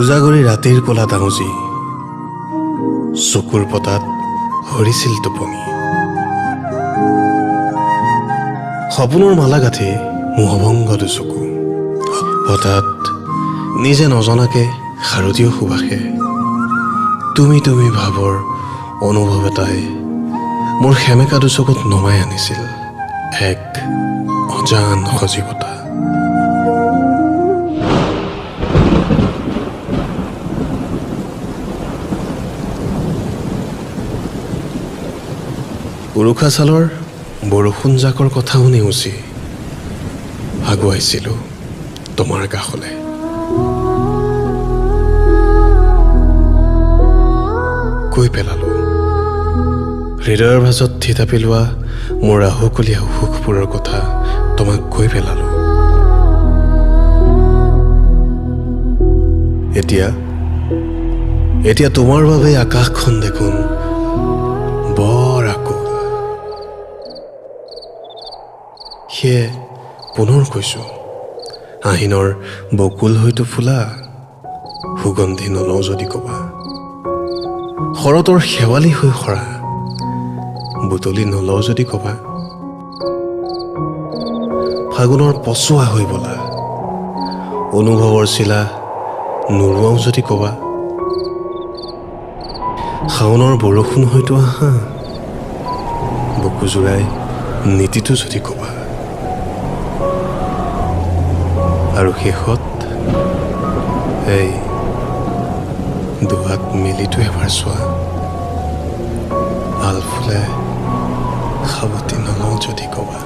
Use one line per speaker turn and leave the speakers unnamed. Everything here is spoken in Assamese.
উজাগৰি ৰাতিৰ কলা ডাঙুজি চকুৰ পতাত হৰিছিল টোপনি সপোনৰ মালা গাঁঠি মোহভংগ দুচকু হঠাৎ নিজে নজনাকে শাৰদীয় সুবাসে তুমি তুমি ভাৱৰ অনুভৱ এটাই মোৰ সেমেকা দুচকুত নমাই আনিছিল এক অজান সজীৱতা উৰুকা ছালৰ বৰষুণ জাকৰ কথাও নেওচি আগুৱাইছিলোঁ তোমাৰ কাষলৈ কৈ পেলালো হৃদয়ৰ ভাজত থিতাপি লোৱা মোৰ আহুকলীয়া সুখবোৰৰ কথা তোমাক কৈ পেলালো এতিয়া তোমাৰ বাবে আকাশখন দেখোন বৰ আকুল সেয়ে পুনৰ কৈছো আহিনৰ বকুল হয়তো ফুলা সুগন্ধি নলওঁ যদি কবা শৰতৰ শেৱালি হৈ সৰা বুটলি নলওঁ যদি কবা ফাগুনৰ পচোৱা হৈ বলা অনুভৱৰ চিলা নোৰোৱাও যদি কবা শাওনৰ বৰষুণ হয়তো আহা বুকু জোৰাই নীতিটো যদি কবা আৰু শেষত এই দুহাত মিলিটো এবাৰ চোৱা আল ফুলে সাৱতি নলওঁ যদি কবা